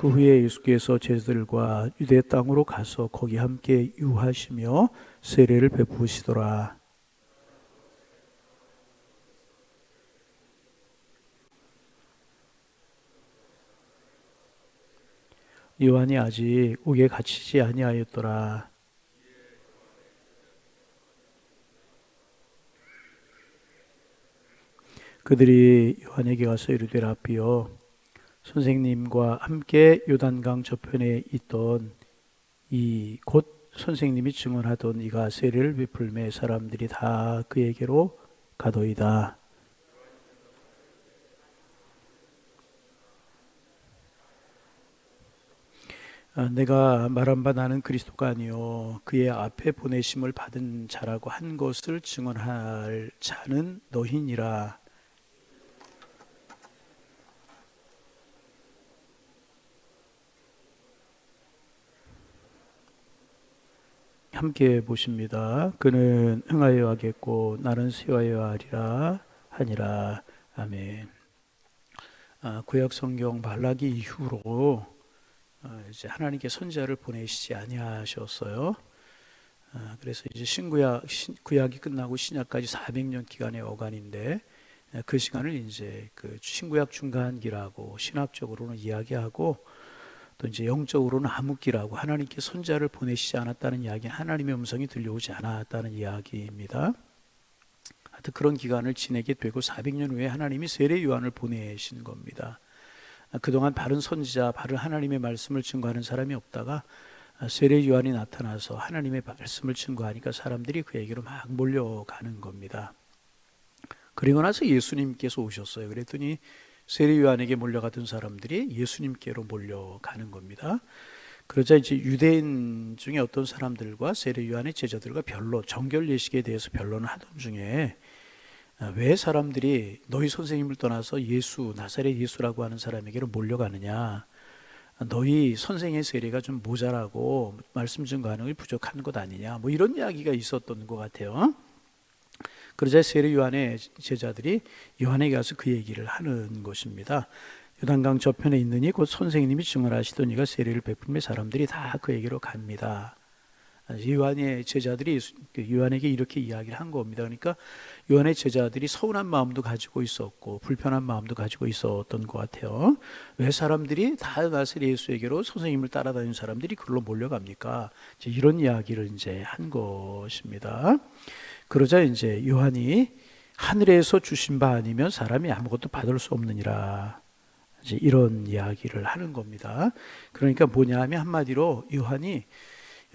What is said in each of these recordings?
그 후에 예수께서 제자들과 유대 땅으로 가서 거기 함께 유하시며 세례를 베푸시더라. 요한이 아직 옥에 갇히지 아니하였더라. 그들이 요한에게 가서 이르되 라삐여, 선생님과 함께 요단강 저편에 있던 이 곧 선생님이 증언하던 이가 세례를 베풀매 사람들이 다 그에게로 가더이다. 내가 말한 바 나는 그리스도가 아니요 그의 앞에 보내심을 받은 자라고 한 것을 증언할 자는 너희니라. 함께 보십니다. 그는 흥하여 하겠고 나는 쇠하여 하리라 하니라. 아멘. 구약 성경 말라기 이후로 이제 하나님께 선지자를 보내시지 아니하셨어요. 그래서 이제 구약이 끝나고 신약까지 400년 기간의 어간인데 그 시간을 이제 그 신구약 중간기라고 신학적으로는 이야기하고 또 이제 영적으로는 암흑기라고 하나님께 선지자를 보내시지 않았다는 이야기, 하나님의 음성이 들려오지 않았다는 이야기입니다. 하여튼 그런 기간을 지내게 되고 400년 후에 하나님이 세례 요한을 보내신 겁니다. 그동안 바른 선지자, 바른 하나님의 말씀을 증거하는 사람이 없다가 세례 요한이 나타나서 하나님의 말씀을 증거하니까 사람들이 그에게로 막 몰려가는 겁니다. 그리고 나서 예수님께서 오셨어요. 그랬더니 세례 요한에게 몰려가던 사람들이 예수님께로 몰려가는 겁니다. 그러자 이제 유대인 중에 어떤 사람들과 세례 요한의 제자들과 정결 예식에 대해서 변론을 하던 중에 왜 사람들이 너희 선생님을 떠나서 예수, 나사렛 예수라고 하는 사람에게로 몰려가느냐? 너희 선생의 세례가 좀 모자라고 말씀 증거하는 게 부족한 것 아니냐? 뭐 이런 이야기가 있었던 것 같아요. 그러자 세례 요한의 제자들이 요한에게 가서 그 얘기를 하는 것입니다. 요단강 저편에 있느니 곧 선생님이 증언하시던 이가 세례를 베풀매 사람들이 다 그에게로 갑니다. 요한의 제자들이 요한에게 이렇게 이야기를 한 겁니다. 그러니까 요한의 제자들이 서운한 마음도 가지고 있었고 불편한 마음도 가지고 있었던 것 같아요. 왜 사람들이 다 나사렛 예수에게로 선생님을 따라다니는 사람들이 그걸로 몰려갑니까? 이제 이런 이야기를 이제 한 것입니다. 그러자 이제 요한이 하늘에서 주신 바 아니면 사람이 아무것도 받을 수 없느니라. 이제 이런 이야기를 하는 겁니다. 그러니까 뭐냐 하면 한마디로 요한이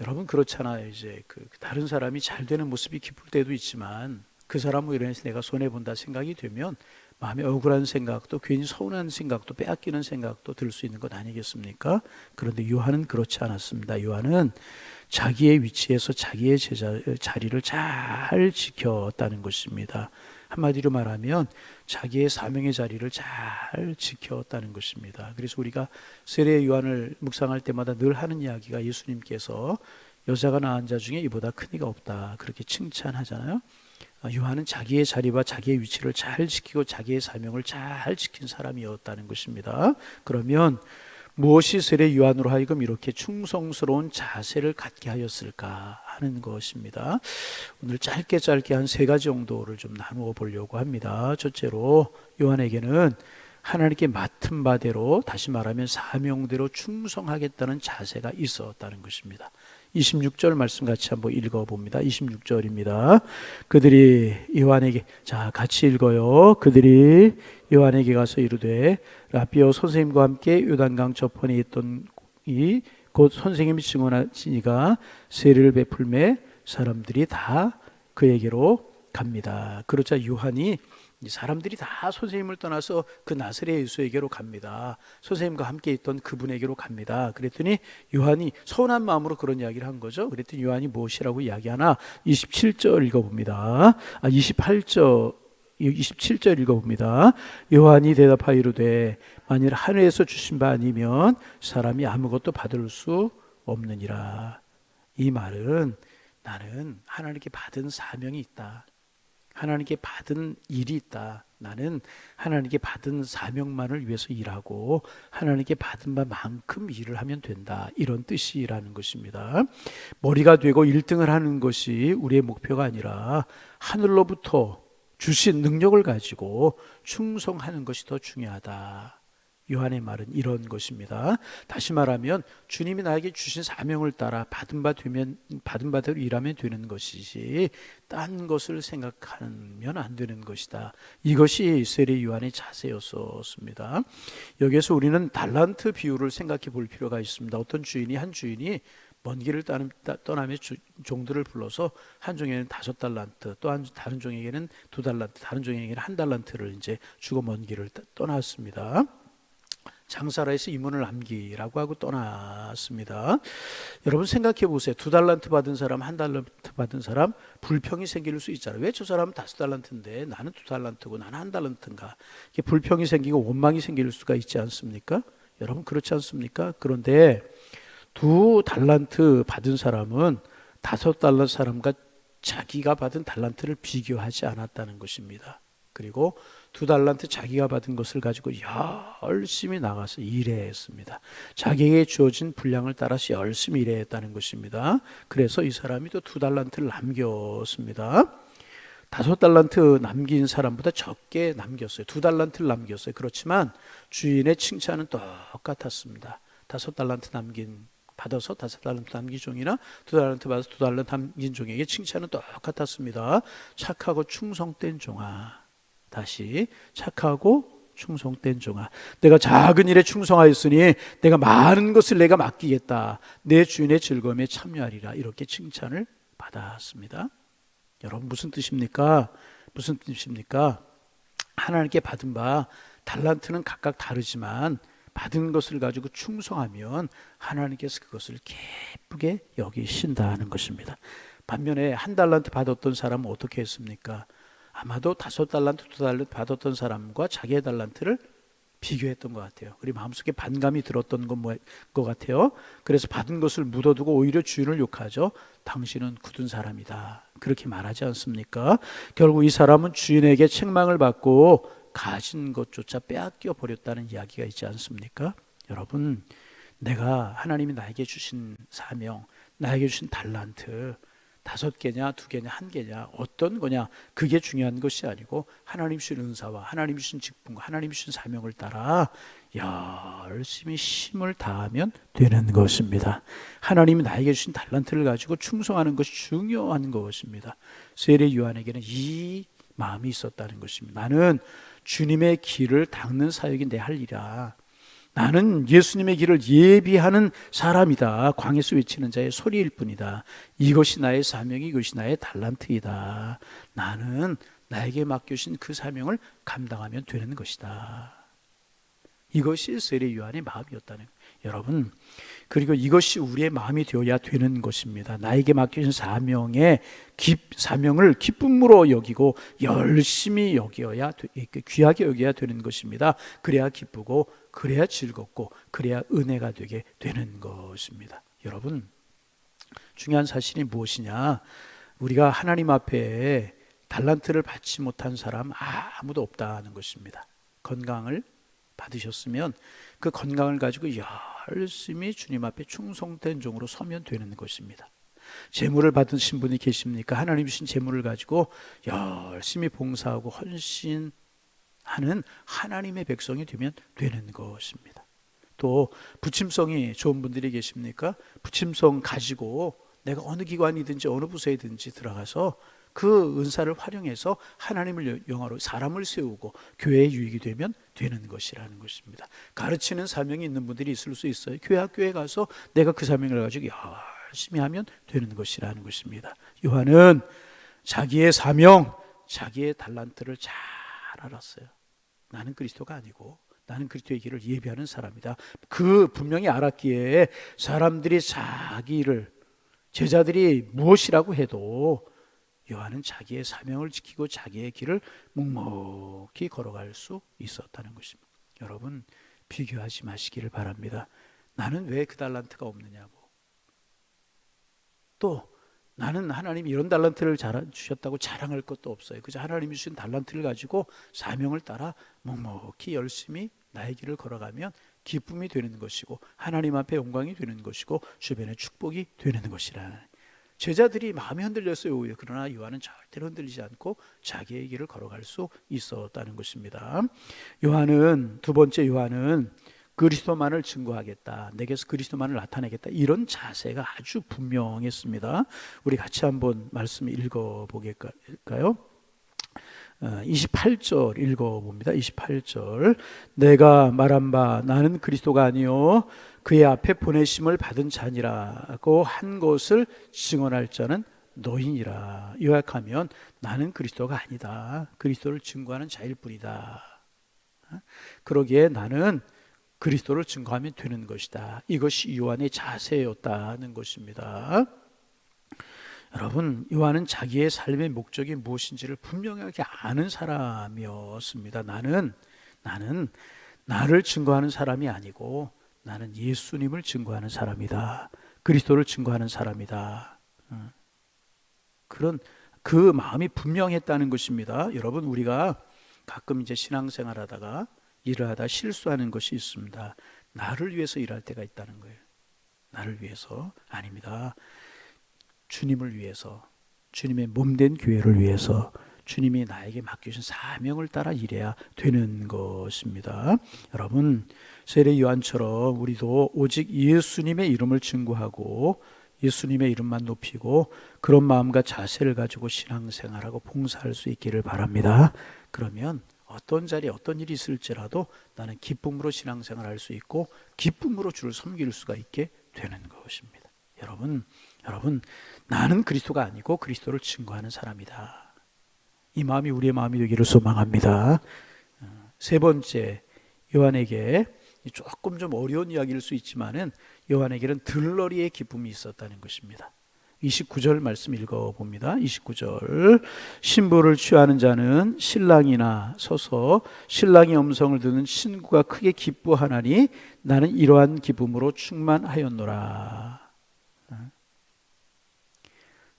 여러분 그렇잖아요. 이제 다른 사람이 잘 되는 모습이 기쁠 때도 있지만 그 사람으로 인해서 내가 손해 본다 생각이 되면 마음에 억울한 생각도 괜히 서운한 생각도 빼앗기는 생각도 들 수 있는 것 아니겠습니까? 그런데 요한은 그렇지 않았습니다. 요한은 자기의 위치에서 자기의 자리를 잘 지켰다는 것입니다. 한마디로 말하면 자기의 사명의 자리를 잘 지켰다는 것입니다. 그래서 우리가 세례 요한을 묵상할 때마다 늘 하는 이야기가 예수님께서 여자가 낳은 자 중에 이보다 큰 이가 없다 그렇게 칭찬하잖아요. 요한은 자기의 자리와 자기의 위치를 잘 지키고 자기의 사명을 잘 지킨 사람이었다는 것입니다. 그러면 무엇이 세례 요한으로 하여금 이렇게 충성스러운 자세를 갖게 하였을까 하는 것입니다. 오늘 짧게 한 3가지 정도를 좀 나누어 보려고 합니다. 첫째로 요한에게는 하나님께 맡은 바대로, 다시 말하면 사명대로 충성하겠다는 자세가 있었다는 것입니다. 26절 말씀 같이 한번 읽어봅니다. 26절입니다. 그들이 요한에게, 자 같이 읽어요. 그들이 요한에게 가서 이르되 라삐여, 선생님과 함께 요단강 저편에 있던 이 곧 선생님이 증언하신 이가 세례를 베풀매 사람들이 다 그에게로 갑니다. 그러자 요한이 사람들이 다 선생님을 떠나서 그 나사렛 예수에게로 갑니다. 선생님과 함께 있던 그분에게로 갑니다. 그랬더니 요한이 서운한 마음으로 그런 이야기를 한 거죠. 그랬더니 요한이 무엇이라고 이야기하나? 27절 읽어봅니다. 27절 읽어봅니다. 요한이 대답하여 이르되 만일 하늘에서 주신 바 아니면 사람이 아무것도 받을 수 없느니라. 이 말은 나는 하나님께 받은 사명이 있다. 하나님께 받은 일이 있다. 나는 하나님께 받은 사명만을 위해서 일하고 하나님께 받은 바만큼 일을 하면 된다. 이런 뜻이라는 것입니다. 머리가 되고 1등을 하는 것이 우리의 목표가 아니라 하늘로부터 주신 능력을 가지고 충성하는 것이 더 중요하다. 요한의 말은 이런 것입니다. 다시 말하면 주님이 나에게 주신 사명을 따라 받은 바대로 일하면 되는 것이지 딴 것을 생각하면 안 되는 것이다. 이것이 세례 요한의 자세였습니다. 여기에서 우리는 달란트 비유를 생각해 볼 필요가 있습니다. 어떤 한 주인이 먼 길을 떠나며 종들을 불러서 한 종에게는 5달란트, 또 다른 종에게는 2달란트, 다른 종에게는 1달란트를 이제 주고 먼 길을 떠났습니다. 장사라 해서 임원을 남기라고 하고 떠났습니다. 여러분 생각해 보세요. 2달란트 받은 사람, 1달란트 받은 사람 불평이 생길 수 있잖아요. 왜 저 사람은 5달란트인데 나는 2달란트고 나는 1달란트인가? 이게 불평이 생기고 원망이 생길 수가 있지 않습니까? 여러분 그렇지 않습니까? 그런데 2달란트 받은 사람은 5달란트 사람과 자기가 받은 달란트를 비교하지 않았다는 것입니다. 그리고 2달란트 자기가 받은 것을 가지고 열심히 나가서 일했습니다. 자기에게 주어진 분량을 따라서 열심히 일했다는 것입니다. 그래서 이 사람이 또 2달란트를 남겼습니다. 5달란트 남긴 사람보다 적게 남겼어요. 2달란트를 남겼어요. 그렇지만 주인의 칭찬은 똑같았습니다. 5달란트 받아서 5달란트 남긴 종이나 2달란트 받아서 2달란트 남긴 종에게 칭찬은 똑같았습니다. 착하고 충성된 종아. 다시 착하고 충성된 종아, 내가 작은 일에 충성하였으니 내가 많은 것을 내가 맡기겠다. 내 주인의 즐거움에 참여하리라. 이렇게 칭찬을 받았습니다. 여러분 무슨 뜻입니까? 무슨 뜻입니까? 하나님께 받은 바 달란트는 각각 다르지만 받은 것을 가지고 충성하면 하나님께서 그것을 기쁘게 여기신다는 것입니다. 반면에 1달란트 받았던 사람은 어떻게 했습니까? 아마도 5달란트, 2달란트 받았던 사람과 자기의 달란트를 비교했던 것 같아요. 그리고 마음속에 반감이 들었던 것 같아요. 그래서 받은 것을 묻어두고 오히려 주인을 욕하죠. 당신은 굳은 사람이다. 그렇게 말하지 않습니까? 결국 이 사람은 주인에게 책망을 받고 가진 것조차 빼앗겨 버렸다는 이야기가 있지 않습니까? 여러분, 내가 하나님이 나에게 주신 사명, 나에게 주신 달란트 5개냐 2개냐 1개냐 어떤 거냐 그게 중요한 것이 아니고 하나님 주신 은사와 하나님 주신 직분과 하나님 주신 사명을 따라 열심히 힘을 다하면 되는 것입니다. 하나님이 나에게 주신 달란트를 가지고 충성하는 것이 중요한 것입니다. 세례 요한에게는 이 마음이 있었다는 것입니다. 나는 주님의 길을 닦는 사역이 내 할 일이야. 나는 예수님의 길을 예비하는 사람이다. 광에서 외치는 자의 소리일 뿐이다. 이것이 나의 사명이, 이것이 나의 달란트이다. 나는 나에게 맡겨주신 그 사명을 감당하면 되는 것이다. 이것이 세례 요한의 마음이었다는 거예요. 여러분, 그리고 이것이 우리의 마음이 되어야 되는 것입니다. 나에게 맡겨진 사명을 기쁨으로 여기고 열심히 여겨야, 귀하게 여겨야 되는 것입니다. 그래야 기쁘고 그래야 즐겁고 그래야 은혜가 되게 되는 것입니다. 여러분, 중요한 사실이 무엇이냐? 우리가 하나님 앞에 달란트를 받지 못한 사람 아무도 없다는 것입니다. 건강을 받으셨으면 그 건강을 가지고 열심히 주님 앞에 충성된 종으로 서면 되는 것입니다. 재물을 받으신 분이 계십니까? 하나님 주신 재물을 가지고 열심히 봉사하고 헌신하는 하나님의 백성이 되면 되는 것입니다. 또 부침성이 좋은 분들이 계십니까? 부침성 가지고 내가 어느 기관이든지 어느 부서에든지 들어가서 그 은사를 활용해서 하나님을 영화로 사람을 세우고 교회의 유익이 되면 되는 것이라는 것입니다. 가르치는 사명이 있는 분들이 있을 수 있어요. 학교에 가서 내가 그 사명을 가지고 열심히 하면 되는 것이라는 것입니다. 요한은 자기의 사명, 자기의 달란트를 잘 알았어요. 나는 그리스도가 아니고 나는 그리스도의 길을 예비하는 사람이다. 그 분명히 알았기에 사람들이 제자들이 무엇이라고 해도 요한은 자기의 사명을 지키고 자기의 길을 묵묵히 걸어갈 수 있었다는 것입니다. 여러분, 비교하지 마시기를 바랍니다. 나는 왜 그 달란트가 없느냐고, 또 나는 하나님이 이런 달란트를 주셨다고 자랑할 것도 없어요. 그저 하나님이 주신 달란트를 가지고 사명을 따라 묵묵히 열심히 나의 길을 걸어가면 기쁨이 되는 것이고 하나님 앞에 영광이 되는 것이고 주변에 축복이 되는 것이라. 제자들이 마음이 흔들렸어요. 그러나 요한은 절대로 흔들리지 않고 자기의 길을 걸어갈 수 있었다는 것입니다. 요한은, 두 번째 요한은 그리스도만을 증거하겠다, 내게서 그리스도만을 나타내겠다, 이런 자세가 아주 분명했습니다. 우리 같이 한번 말씀 읽어보겠까요? 28절 읽어봅니다. 28절, 내가 말한 바 나는 그리스도가 아니요 그의 앞에 보내심을 받은 자니라고 한 것을 증언할 자는 너희니라. 요약하면 나는 그리스도가 아니다, 그리스도를 증거하는 자일 뿐이다. 그러기에 나는 그리스도를 증거하면 되는 것이다. 이것이 요한의 자세였다는 것입니다. 여러분, 요한은 자기의 삶의 목적이 무엇인지를 분명하게 아는 사람이었습니다. 나는 나를 증거하는 사람이 아니고 나는 예수님을 증거하는 사람이다, 그리스도를 증거하는 사람이다. 그런 그 마음이 분명했다는 것입니다. 여러분, 우리가 가끔 이제 신앙생활하다가 일을 하다 실수하는 것이 있습니다. 나를 위해서 일할 때가 있다는 거예요. 나를 위해서 아닙니다. 주님을 위해서, 주님의 몸된 교회를 위해서, 주님이 나에게 맡기신 사명을 따라 일해야 되는 것입니다. 여러분, 세례 요한처럼 우리도 오직 예수님의 이름을 증거하고 예수님의 이름만 높이고 그런 마음과 자세를 가지고 신앙생활하고 봉사할 수 있기를 바랍니다. 그러면 어떤 자리에 어떤 일이 있을지라도 나는 기쁨으로 신앙생활할 수 있고 기쁨으로 주를 섬길 수가 있게 되는 것입니다. 여러분, 나는 그리스도가 아니고 그리스도를 증거하는 사람이다. 이 마음이 우리의 마음이 되기를 소망합니다. 세 번째, 요한에게 조금 좀 어려운 이야기일 수 있지만은 요한에게는 들러리의 기쁨이 있었다는 것입니다. 29절 말씀 읽어봅니다. 29절, 신부를 취하는 자는 신랑이나 서서 신랑의 음성을 듣는 친구가 크게 기뻐하나니 나는 이러한 기쁨으로 충만하였노라.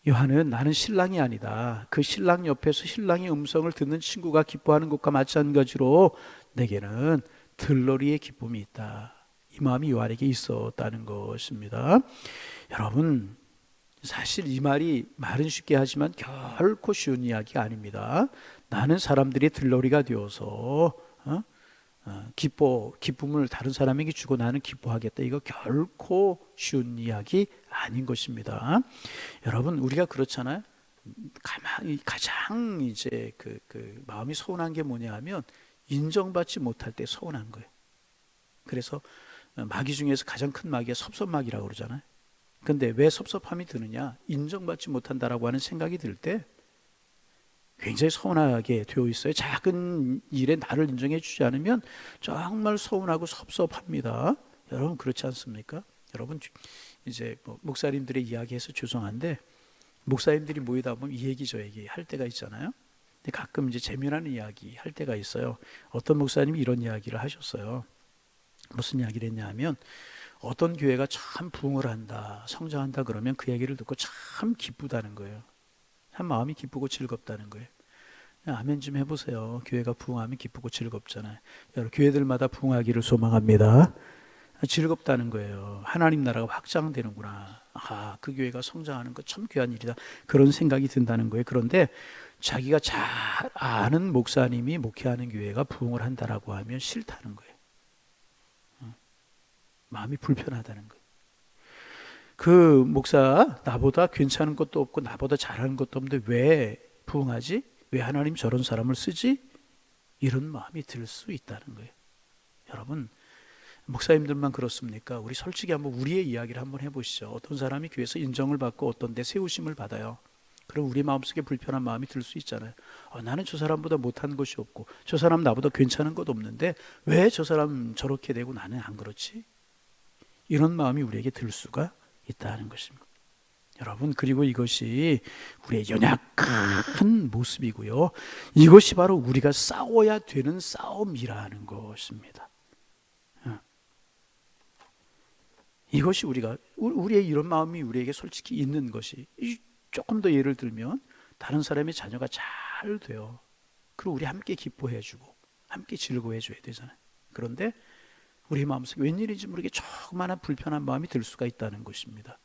요한은 나는 신랑이 아니다, 그 신랑 옆에서 신랑의 음성을 듣는 친구가 기뻐하는 것과 마찬가지로 내게는 들러리의 기쁨이 있다, 이 마음이 요한에게 있었다는 것입니다. 여러분, 사실 이 말은 쉽게 하지만 결코 쉬운 이야기가 아닙니다. 나는 사람들이 들러리가 되어서 기쁨을 다른 사람에게 주고 나는 기뻐하겠다, 이거 결코 쉬운 이야기 아닌 것입니다. 여러분, 우리가 그렇잖아요. 가장 이제 그 마음이 서운한 게 뭐냐 하면 인정받지 못할 때 서운한 거예요. 그래서 마귀 중에서 가장 큰 마귀가 섭섭마귀라고 그러잖아요. 근데 왜 섭섭함이 드느냐? 인정받지 못한다라고 하는 생각이 들 때 굉장히 서운하게 되어 있어요. 작은 일에 나를 인정해 주지 않으면 정말 서운하고 섭섭합니다. 여러분, 그렇지 않습니까? 여러분, 이제 목사님들의 이야기해서 죄송한데 목사님들이 모이다 보면 이 얘기 저 얘기 할 때가 있잖아요. 근데 가끔 이제 재미나는 이야기 할 때가 있어요. 어떤 목사님이 이런 이야기를 하셨어요. 무슨 이야기를 했냐 하면 어떤 교회가 참 부흥을 한다, 성장한다 그러면 그 얘기를 듣고 참 기쁘다는 거예요. 참 마음이 기쁘고 즐겁다는 거예요. 아멘 좀 해보세요. 교회가 부흥하면 기쁘고 즐겁잖아요. 여러분, 교회들마다 부흥하기를 소망합니다. 즐겁다는 거예요. 하나님 나라가 확장되는구나. 그 교회가 성장하는 거 참 귀한 일이다, 그런 생각이 든다는 거예요. 그런데 자기가 잘 아는 목사님이 목회하는 교회가 부흥을 한다라고 하면 싫다는 거예요. 마음이 불편하다는 거예요. 그 목사 나보다 괜찮은 것도 없고 나보다 잘하는 것도 없는데 왜 부흥하지? 왜 하나님 저런 사람을 쓰지? 이런 마음이 들 수 있다는 거예요. 여러분, 목사님들만 그렇습니까? 우리 솔직히 한번 우리의 이야기를 한번 해보시죠. 어떤 사람이 교회에서 인정을 받고 어떤 데 세우심을 받아요. 그럼 우리 마음속에 불편한 마음이 들 수 있잖아요. 나는 저 사람보다 못한 것이 없고 저 사람 나보다 괜찮은 것 없는데 왜 저 사람 저렇게 되고 나는 안 그렇지? 이런 마음이 우리에게 들 수가 있다는 것입니다. 여러분, 그리고 이것이 우리의 연약한 모습이고요, 이것이 바로 우리가 싸워야 되는 싸움이라는 것입니다. 이것이 우리의 이런 마음이 우리에게 솔직히 있는 것이 조금 더 예를 들면 다른 사람의 자녀가 잘 돼요. 그리고 우리 함께 기뻐해주고 함께 즐거워해줘야 되잖아요. 그런데 우리 마음속에 웬일인지 모르게 조그마한 불편한 마음이 들 수가 있다는 것입니다.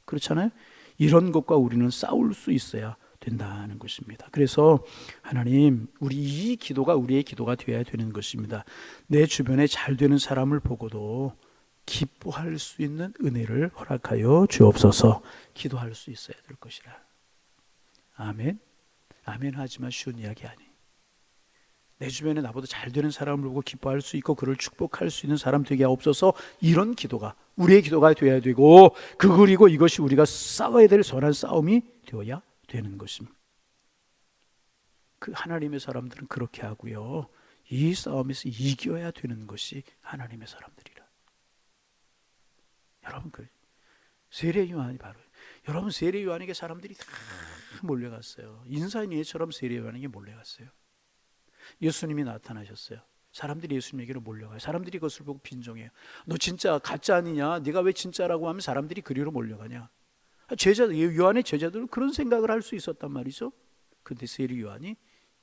그렇잖아요. 이런 것과 우리는 싸울 수 있어야 된다는 것입니다. 그래서 하나님, 우리 이 기도가 우리의 기도가 되어야 되는 것입니다. 내 주변에 잘 되는 사람을 보고도 기뻐할 수 있는 은혜를 허락하여 주옵소서. 기도할 수 있어야 될 것이라. 아멘. 아멘 하지만 쉬운 이야기 아니에요. 내 주변에 나보다 잘 되는 사람을 보고 기뻐할 수 있고 그를 축복할 수 있는 사람 되게 하옵소서. 이런 기도가 우리의 기도가 되어야 되고, 그리고 이것이 우리가 싸워야 될 선한 싸움이 되어야 되는 것입니다. 그 하나님의 사람들은 그렇게 하고요, 이 싸움에서 이겨야 되는 것이 하나님의 사람들이라. 여러분, 그 세례 요한이 바로, 여러분 세례 요한에게 사람들이 다 몰려갔어요. 인산이처럼 세례 요한에게 몰려갔어요. 예수님이 나타나셨어요. 사람들이 예수님에게로 몰려가요. 사람들이 그것을 보고 빈정해요. 너 진짜 가짜 아니냐? 네가 왜 진짜라고 하면 사람들이 그리로 몰려가냐? 요한의 제자들은 그런 생각을 할 수 있었단 말이죠. 그런데 세례 요한이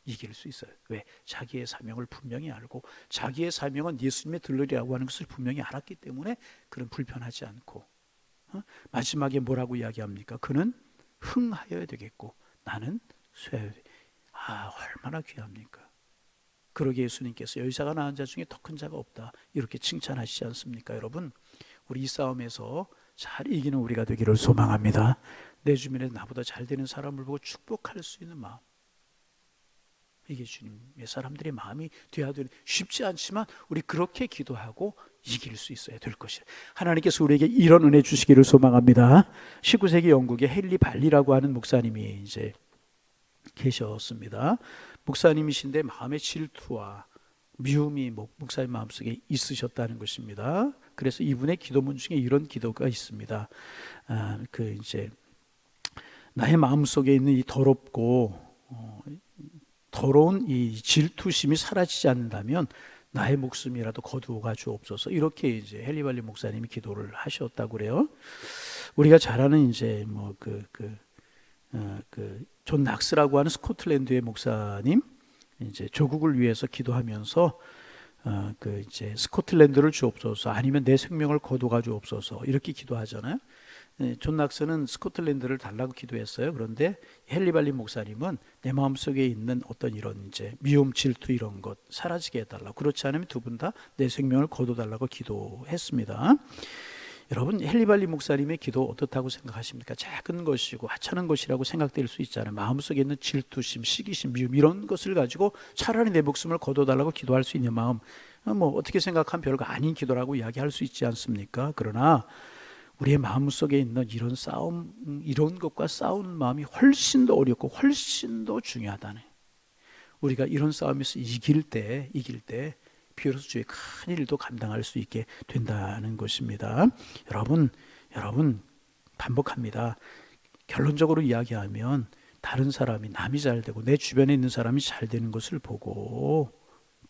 이길 수 있어요. 왜? 자기의 사명을 분명히 알고, 자기의 사명은 예수님의 들러리라고 하는 것을 분명히 알았기 때문에 그는 불편하지 않고, 마지막에 뭐라고 이야기합니까? 그는 흥하여야 되겠고 나는 쇠하여야 되겠고. 얼마나 귀합니까? 그러게 예수님께서 여자가 낳은 자 중에 더 큰 자가 없다, 이렇게 칭찬하시지 않습니까? 여러분, 우리 이 싸움에서 잘 이기는 우리가 되기를 소망합니다. 내 주변에 나보다 잘 되는 사람을 보고 축복할 수 있는 마음, 이게 주님의 사람들의 마음이 되어야 되는, 쉽지 않지만 우리 그렇게 기도하고 이길 수 있어야 될 것이라. 하나님께서 우리에게 이런 은혜 주시기를 소망합니다. 19세기 영국의 헨리 발리라고 하는 목사님이 이제 계셨습니다. 목사님이신데 마음의 질투와 미움이 목사님 마음속에 있으셨다는 것입니다. 그래서 이분의 기도문 중에 이런 기도가 있습니다. 이제 나의 마음속에 있는 이 더러운 이 질투심이 사라지지 않는다면 나의 목숨이라도 거두어가 주옵소서. 이렇게 이제 헨리 발리 목사님이 기도를 하셨다고 그래요. 우리가 잘 아는 이제 존 낙스라고 하는 스코틀랜드의 목사님, 이제 조국을 위해서 기도하면서 이제 스코틀랜드를 주옵소서, 아니면 내 생명을 거두어가 주옵소서, 이렇게 기도하잖아요. 존 낙스는 스코틀랜드를 달라고 기도했어요. 그런데 헨리 발리 목사님은 내 마음속에 있는 어떤 이런 이제 미움, 질투 이런 것 사라지게 해달라고, 그렇지 않으면 두 분 다 내 생명을 거둬달라고 기도했습니다. 여러분, 헨리 발리 목사님의 기도 어떻다고 생각하십니까? 작은 것이고 하찮은 것이라고 생각될 수 있잖아요. 마음속에 있는 질투심, 시기심, 미움 이런 것을 가지고 차라리 내 목숨을 거둬달라고 기도할 수 있는 마음, 어떻게 생각하면 별거 아닌 기도라고 이야기할 수 있지 않습니까? 그러나 우리의 마음속에 있는 이런 싸움, 이런 것과 싸우는 마음이 훨씬 더 어렵고 훨씬 더 중요하다네. 우리가 이런 싸움에서 이길 때 비로소 주의 큰 일도 감당할 수 있게 된다는 것입니다. 여러분 반복합니다. 결론적으로 이야기하면 다른 사람이, 남이 잘 되고 내 주변에 있는 사람이 잘 되는 것을 보고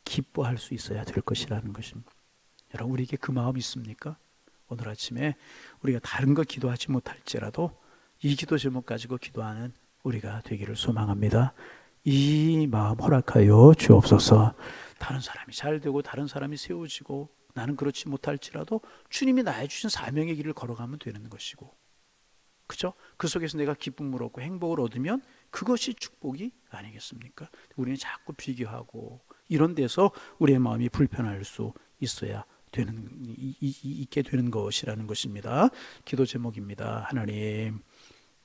기뻐할 수 있어야 될 것이라는 것입니다. 여러분, 우리에게 그 마음이 있습니까? 오늘 아침에 우리가 다른 거 기도하지 못할지라도 이 기도 제목 가지고 기도하는 우리가 되기를 소망합니다. 이 마음 허락하여 주옵소서. 다른 사람이 잘 되고 다른 사람이 세워지고 나는 그렇지 못할지라도 주님이 나의 주신 사명의 길을 걸어가면 되는 것이고, 그렇죠? 그 속에서 내가 기쁨을 얻고 행복을 얻으면 그것이 축복이 아니겠습니까? 우리는 자꾸 비교하고 이런 데서 우리의 마음이 불편할 수 있게 되는 것이라는 것입니다. 기도 제목입니다. 하나님,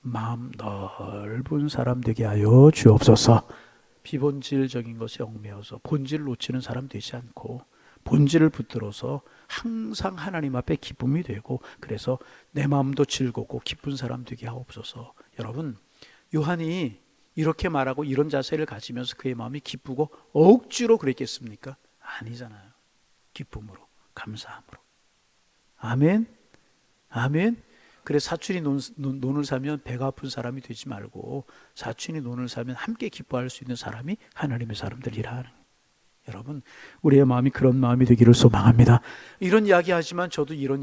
마음 넓은 사람 되게 하여 주옵소서. 비본질적인 것에 얽매여서 본질을 놓치는 사람 되지 않고 본질을 붙들어서 항상 하나님 앞에 기쁨이 되고, 그래서 내 마음도 즐겁고 기쁜 사람 되게 하옵소서. 여러분, 요한이 이렇게 말하고 이런 자세를 가지면서 그의 마음이 기쁘고 억지로 그랬겠습니까? 아니잖아요. 기쁨으로, 감사함으로. 아멘. 아멘. 그래, 사촌이 논을 사면 배가 아픈 사람이 되지 말고 사촌이 논을 사면 함께 기뻐할 수 있는 사람이 하나님의 사람들이라. 여러분, 우리의 마음이 그런 마음이 되기를 소망합니다. 이런 이야기 하지만 저도 이런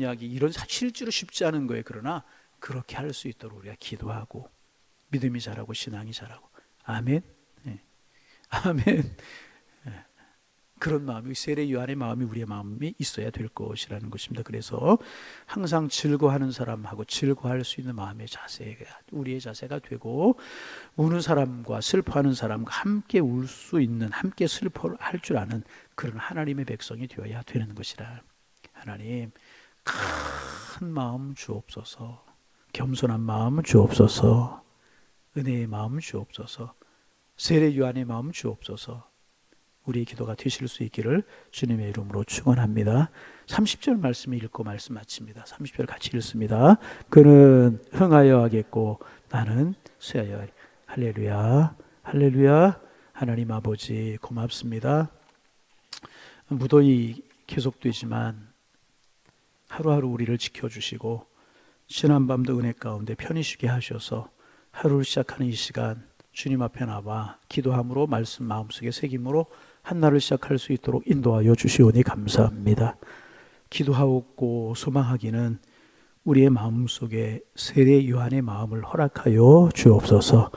실제로 쉽지 않은 거예요. 그러나 그렇게 할 수 있도록 우리가 기도하고 믿음이 자라고 신앙이 자라고. 아멘. 네. 아멘. 그런 마음이, 세례 요한의 마음이 우리의 마음이 있어야 될 것이라는 것입니다. 그래서 항상 즐거워하는 사람하고 즐거워할 수 있는 마음의 자세가 우리의 자세가 되고, 우는 사람과 슬퍼하는 사람과 함께 울 수 있는, 함께 슬퍼할 줄 아는 그런 하나님의 백성이 되어야 되는 것이라. 하나님, 큰 마음 주옵소서, 겸손한 마음 주옵소서, 은혜의 마음 주옵소서, 세례 요한의 마음 주옵소서. 우리의 기도가 되실 수 있기를 주님의 이름으로 축원합니다. 30절 말씀 읽고 말씀 마칩니다. 30절 같이 읽습니다. 그는 흥하여 하겠고 나는 쇠하여 하리. 할렐루야, 할렐루야. 하나님 아버지 고맙습니다. 무더위 계속되지만 하루하루 우리를 지켜주시고 지난밤도 은혜 가운데 편히 쉬게 하셔서 하루를 시작하는 이 시간 주님 앞에 나와 기도함으로 말씀 마음속에 새김으로 한날을 시작할 수 있도록 인도하여 주시오니 감사합니다. 기도하고 소망하기는 우리의 마음속에 세례 요한의 마음을 허락하여 주옵소서.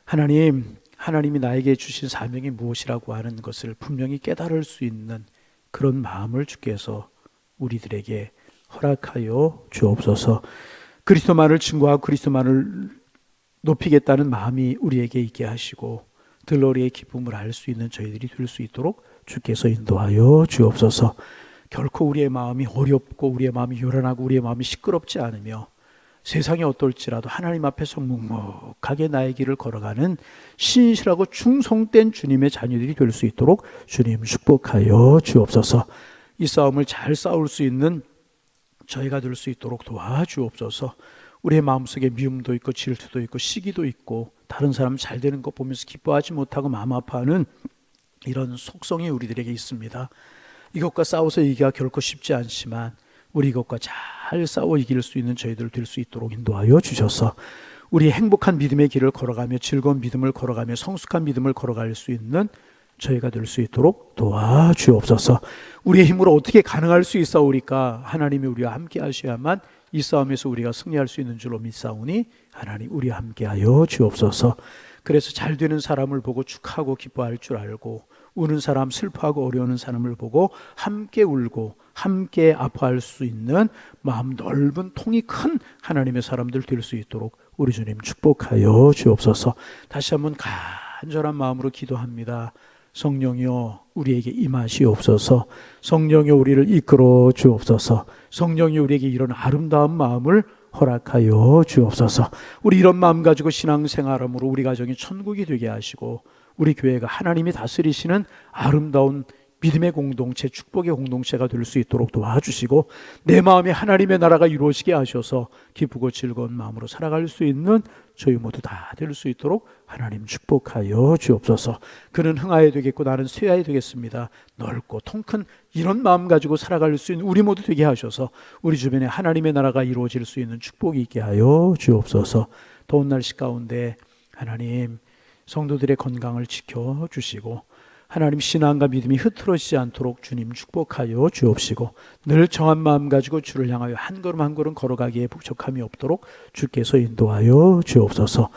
하나님, 하나님이 나에게 주신 사명이 무엇이라고 하는 것을 분명히 깨달을 수 있는 그런 마음을 주께서 우리들에게 허락하여 주옵소서. 그리스도만을 증거하고 그리스도만을 높이겠다는 마음이 우리에게 있게 하시고 들러리의 기쁨을 알 수 있는 저희들이 될 수 있도록 주께서 인도하여 주옵소서. 결코 우리의 마음이 어렵고 우리의 마음이 요란하고 우리의 마음이 시끄럽지 않으며 세상이 어떨지라도 하나님 앞에서 묵묵하게 나의 길을 걸어가는 신실하고 충성된 주님의 자녀들이 될 수 있도록 주님 축복하여 주옵소서. 이 싸움을 잘 싸울 수 있는 저희가 될 수 있도록 도와주옵소서. 우리의 마음속에 미움도 있고 질투도 있고 시기도 있고 다른 사람 잘 되는 것 보면서 기뻐하지 못하고 마음 아파하는 이런 속성이 우리들에게 있습니다. 이것과 싸워서 이기기가 결코 쉽지 않지만 우리 이것과 잘 싸워 이길 수 있는 저희들 될 수 있도록 인도하여 주셔서 우리 행복한 믿음의 길을 걸어가며 즐거운 믿음을 걸어가며 성숙한 믿음을 걸어갈 수 있는 저희가 될 수 있도록 도와주옵소서. 우리의 힘으로 어떻게 가능할 수 있사오리까? 하나님이 우리와 함께 하셔야만 이 싸움에서 우리가 승리할 수 있는 줄로 믿사오니 하나님 우리와 함께하여 주옵소서. 그래서 잘 되는 사람을 보고 축하하고 기뻐할 줄 알고 우는 사람, 슬퍼하고 어려우는 사람을 보고 함께 울고 함께 아파할 수 있는 마음 넓은 통이 큰 하나님의 사람들 될 수 있도록 우리 주님 축복하여 주옵소서. 다시 한번 간절한 마음으로 기도합니다. 성령이여 우리에게 임하시옵소서. 성령이여 우리를 이끌어 주옵소서. 성령이 우리에게 이런 아름다운 마음을 허락하여 주옵소서. 우리 이런 마음 가지고 신앙생활함으로 우리 가정이 천국이 되게 하시고 우리 교회가 하나님이 다스리시는 아름다운 믿음의 공동체, 축복의 공동체가 될 수 있도록 도와주시고 내 마음에 하나님의 나라가 이루어지게 하셔서 기쁘고 즐거운 마음으로 살아갈 수 있는 저희 모두 다 될 수 있도록 하나님 축복하여 주옵소서. 그는 흥하여 되겠고 나는 쇠하여 되겠습니다. 넓고 통큰 이런 마음 가지고 살아갈 수 있는 우리 모두 되게 하셔서 우리 주변에 하나님의 나라가 이루어질 수 있는 축복이 있게 하여 주옵소서. 더운 날씨 가운데 하나님 성도들의 건강을 지켜주시고 하나님 신앙과 믿음이 흐트러지지 않도록 주님 축복하여 주옵시고 늘 정한 마음 가지고 주를 향하여 한 걸음 한 걸음 걸어가기에 부족함이 없도록 주께서 인도하여 주옵소서.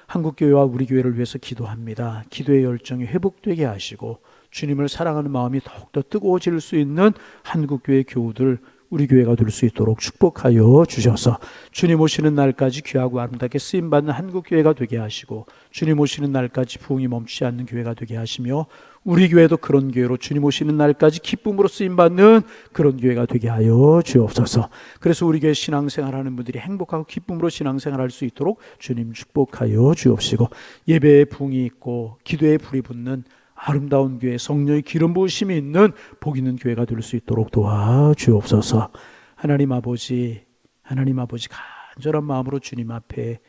한국교회와 우리 교회를 위해서 기도합니다. 기도의 열정이 회복되게 하시고 주님을 사랑하는 마음이 더욱더 뜨거워질 수 있는 한국교회 교우들 우리 교회가 될 수 있도록 축복하여 주셔서 주님 오시는 날까지 귀하고 아름답게 쓰임받는 한국교회가 되게 하시고 주님 오시는 날까지 부흥이 멈추지 않는 교회가 되게 하시며 우리 교회도 그런 교회로 주님 오시는 날까지 기쁨으로 쓰임받는 그런 교회가 되게 하여 주옵소서. 그래서 우리 교회 신앙생활하는 분들이 행복하고 기쁨으로 신앙생활할 수 있도록 주님 축복하여 주옵시고 예배에 부흥이 있고 기도에 불이 붙는 아름다운 교회, 성령의 기름 부으심이 있는 복 있는 교회가 될 수 있도록 도와주옵소서. 하나님 아버지 간절한 마음으로 주님 앞에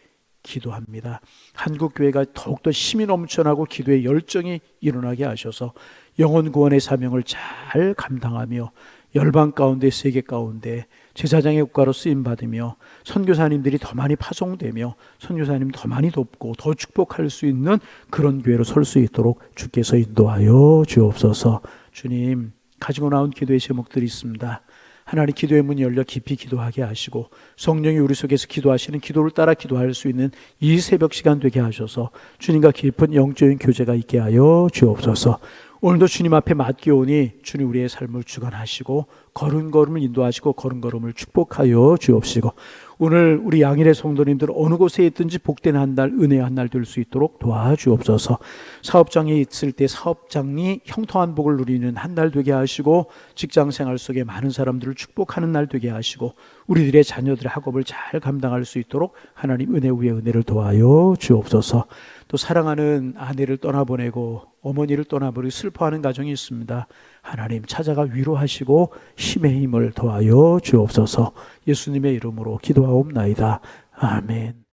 기도합니다. 한국교회가 더욱더 힘이 넘쳐나고 기도의 열정이 일어나게 하셔서 영혼 구원의 사명을 잘 감당하며 열방 가운데 세계 가운데 제사장의 국가로 쓰임받으며 선교사님들이 더 많이 파송되며 선교사님 더 많이 돕고 더 축복할 수 있는 그런 교회로 설 수 있도록 주께서 인도하여 주옵소서. 주님 가지고 나온 기도의 제목들이 있습니다. 하나님 기도의 문이 열려 깊이 기도하게 하시고 성령이 우리 속에서 기도하시는 기도를 따라 기도할 수 있는 이 새벽 시간 되게 하셔서 주님과 깊은 영적인 교제가 있게 하여 주옵소서. 오늘도 주님 앞에 맡기오니 주님 우리의 삶을 주관하시고 걸음걸음을 인도하시고 걸음걸음을 축복하여 주옵시고 오늘 우리 양일의 성도님들 어느 곳에 있든지 복된 한 날, 은혜의 한 날 될 수 있도록 도와주옵소서. 사업장에 있을 때 사업장이 형통한 복을 누리는 한 날 되게 하시고 직장생활 속에 많은 사람들을 축복하는 날 되게 하시고 우리들의 자녀들의 학업을 잘 감당할 수 있도록 하나님 은혜 위에 은혜를 도와여 주옵소서. 또 사랑하는 아내를 떠나보내고 어머니를 떠나버리고 슬퍼하는 가정이 있습니다. 하나님 찾아가 위로하시고 힘의 힘을 더하여 주옵소서. 예수님의 이름으로 기도하옵나이다. 아멘.